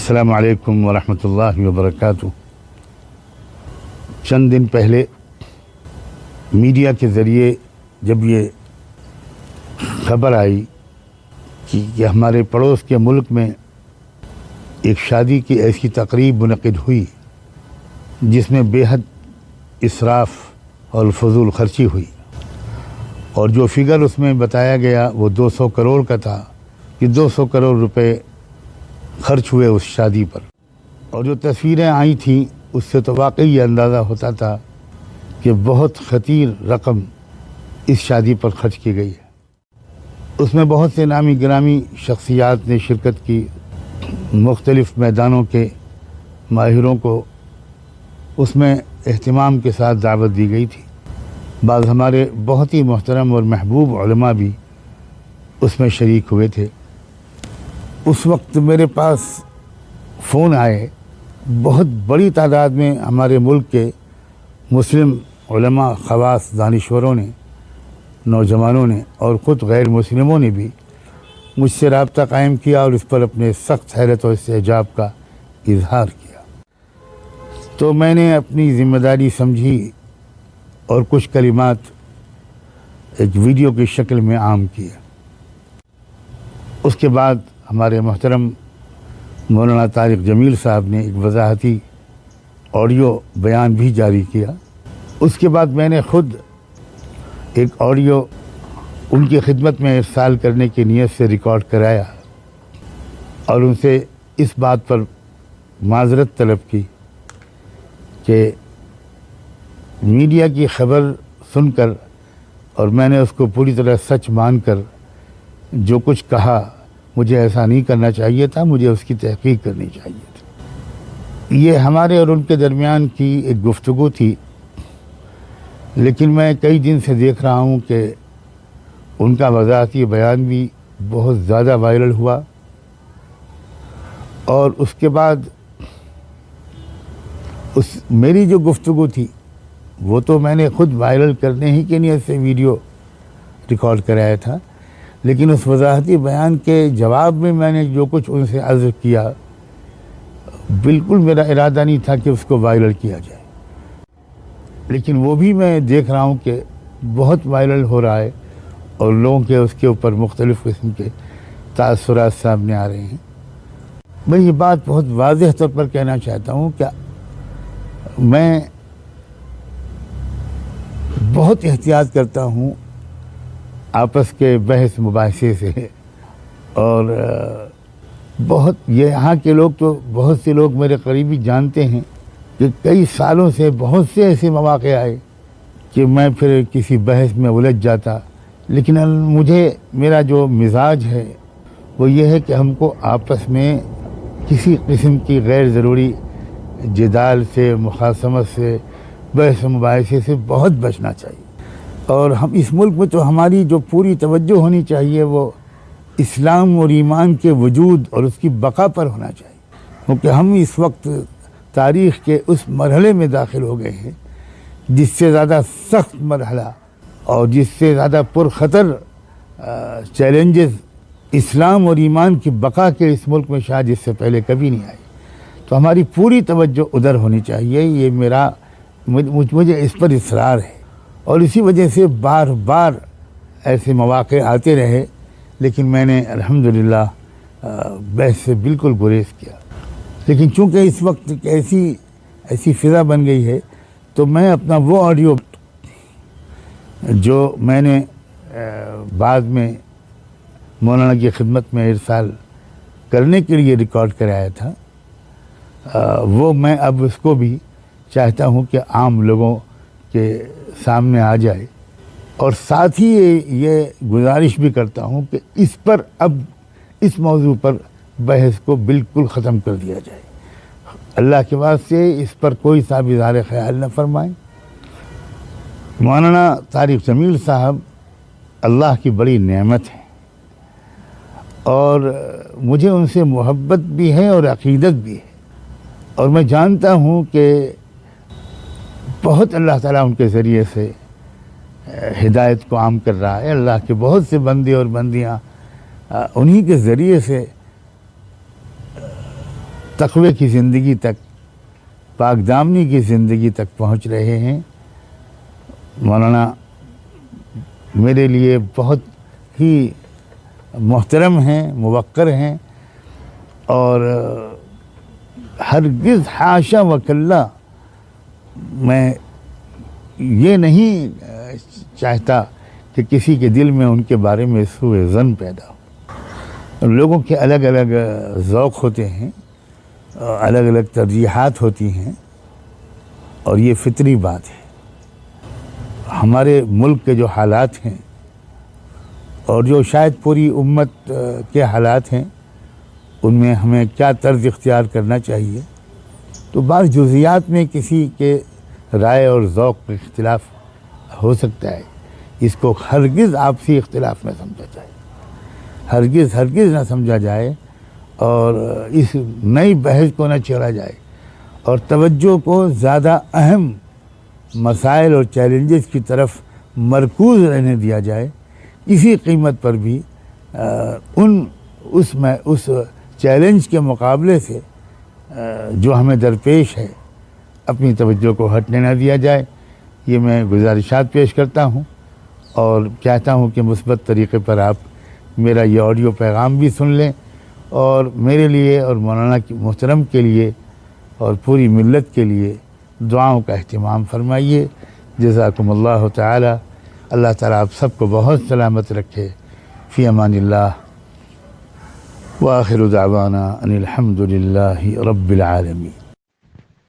السلام علیکم ورحمۃ اللہ وبرکاتہ۔ چند دن پہلے میڈیا کے ذریعے جب یہ خبر آئی کہ ہمارے پڑوس کے ملک میں ایک شادی کی ایسی تقریب منعقد ہوئی جس میں بے حد اسراف اور فضول خرچی ہوئی، اور جو فگر اس میں بتایا گیا وہ 200 کروڑ کا تھا کہ 200 کروڑ روپے خرچ ہوئے اس شادی پر، اور جو تصویریں آئی تھیں اس سے تو واقعی یہ اندازہ ہوتا تھا کہ بہت خطیر رقم اس شادی پر خرچ کی گئی ہے۔ اس میں بہت سے نامی گرامی شخصیات نے شرکت کی، مختلف میدانوں کے ماہروں کو اس میں اہتمام کے ساتھ دعوت دی گئی تھی۔ بعض ہمارے بہت ہی محترم اور محبوب علماء بھی اس میں شریک ہوئے تھے۔ اس وقت میرے پاس فون آئے، بہت بڑی تعداد میں ہمارے ملک کے مسلم علماء، خواص، دانشوروں نے، نوجوانوں نے اور خود غیر مسلموں نے بھی مجھ سے رابطہ قائم کیا اور اس پر اپنے سخت حیرت و استعجاب کا اظہار کیا۔ تو میں نے اپنی ذمہ داری سمجھی اور کچھ کلمات ایک ویڈیو کی شکل میں عام کیے۔ اس کے بعد ہمارے محترم مولانا طارق جمیل صاحب نے ایک وضاحتی آڈیو بیان بھی جاری کیا۔ اس کے بعد میں نے خود ایک آڈیو ان کی خدمت میں ارسال کرنے کی نیت سے ریکارڈ کرایا اور ان سے اس بات پر معذرت طلب کی کہ میڈیا کی خبر سن کر اور میں نے اس کو پوری طرح سچ مان کر جو کچھ کہا، مجھے ایسا نہیں کرنا چاہیے تھا، مجھے اس کی تحقیق کرنی چاہیے تھی۔ یہ ہمارے اور ان کے درمیان کی ایک گفتگو تھی، لیکن میں کئی دن سے دیکھ رہا ہوں کہ ان کا وضاحتی بیان بھی بہت زیادہ وائرل ہوا، اور اس کے بعد میری جو گفتگو تھی وہ تو میں نے خود وائرل کرنے ہی کی نیت سے ویڈیو ریکارڈ کرایا تھا، لیکن اس وضاحتی بیان کے جواب میں نے جو کچھ ان سے عرض کیا، بالکل میرا ارادہ نہیں تھا کہ اس کو وائرل کیا جائے، لیکن وہ بھی میں دیکھ رہا ہوں کہ بہت وائرل ہو رہا ہے اور لوگوں کے اس کے اوپر مختلف قسم کے تاثرات سامنے آ رہے ہیں۔ میں یہ بات بہت واضح طور پر کہنا چاہتا ہوں کہ میں بہت احتیاط کرتا ہوں آپس کے بحث مباحثے سے، اور بہت یہاں کے لوگ تو بہت سے لوگ میرے قریبی جانتے ہیں کہ کئی سالوں سے بہت سے ایسے مواقع آئے کہ میں پھر کسی بحث میں الجھ جاتا، لیکن میرا جو مزاج ہے وہ یہ ہے کہ ہم کو آپس میں کسی قسم کی غیر ضروری جدال سے، مخاصمت سے، بحث و مباحثے سے بہت بچنا چاہیے، اور ہم اس ملک میں تو ہماری جو پوری توجہ ہونی چاہیے وہ اسلام اور ایمان کے وجود اور اس کی بقا پر ہونا چاہیے، کیونکہ ہم اس وقت تاریخ کے اس مرحلے میں داخل ہو گئے ہیں جس سے زیادہ سخت مرحلہ اور جس سے زیادہ پرخطر چیلنجز اسلام اور ایمان کی بقا کے اس ملک میں شاید اس سے پہلے کبھی نہیں آئی، تو ہماری پوری توجہ ادھر ہونی چاہیے۔ یہ مجھے اس پر اصرار ہے، اور اسی وجہ سے بار بار ایسے مواقع آتے رہے، لیکن میں نے الحمدللہ بحث سے بالکل گریز کیا۔ لیکن چونکہ اس وقت ایسی فضا بن گئی ہے، تو میں اپنا وہ آڈیو جو میں نے بعد میں مولانا کی خدمت میں ارسال کرنے کے لیے ریکارڈ کرایا تھا، وہ میں اب اس کو بھی چاہتا ہوں کہ عام لوگوں کے سامنے آ جائے، اور ساتھ ہی یہ گزارش بھی کرتا ہوں کہ اس موضوع پر بحث کو بالکل ختم کر دیا جائے۔ اللہ کے واسطے اس پر کوئی سا بھی اظہار خیال نہ فرمائیں۔ مولانا طارق جمیل صاحب اللہ کی بڑی نعمت ہے، اور مجھے ان سے محبت بھی ہے اور عقیدت بھی ہے، اور میں جانتا ہوں کہ بہت اللہ تعالیٰ ان کے ذریعے سے ہدایت کو عام کر رہا ہے۔ اللہ کے بہت سے بندے اور بندیاں انہی کے ذریعے سے تقوی کی زندگی تک، پاک دامنی کی زندگی تک پہنچ رہے ہیں۔ مولانا میرے لیے بہت ہی محترم ہیں، موقر ہیں، اور ہرگز حاشا وکلا میں یہ نہیں چاہتا کہ کسی کے دل میں ان کے بارے میں سوء ظن پیدا ہو۔ لوگوں کے الگ الگ ذوق ہوتے ہیں، الگ الگ ترجیحات ہوتی ہیں، اور یہ فطری بات ہے۔ ہمارے ملک کے جو حالات ہیں اور جو شاید پوری امت کے حالات ہیں، ان میں ہمیں کیا طرز اختیار کرنا چاہیے، تو بعض جزیات میں کسی کے رائے اور ذوق میں اختلاف ہو سکتا ہے، اس کو ہرگز آپسی اختلاف نہ سمجھا جائے، ہرگز نہ سمجھا جائے، اور اس نئی بحث کو نہ چھیڑا جائے، اور توجہ کو زیادہ اہم مسائل اور چیلنجز کی طرف مرکوز رہنے دیا جائے۔ کسی قیمت پر بھی اس چیلنج کے مقابلے سے جو ہمیں درپیش ہے، اپنی توجہ کو ہٹنے نہ دیا جائے۔ یہ میں گزارشات پیش کرتا ہوں، اور چاہتا ہوں کہ مثبت طریقے پر آپ میرا یہ آڈیو پیغام بھی سن لیں، اور میرے لیے اور مولانا محترم کے لیے اور پوری ملت کے لیے دعاؤں کا اہتمام فرمائیے۔ جزاکم اللہ تعالی۔ اللہ تعالیٰ آپ سب کو بہت سلامت رکھے۔ فی امان اللہ، وآخر دعوانا ان الحمد للہ رب العالمین۔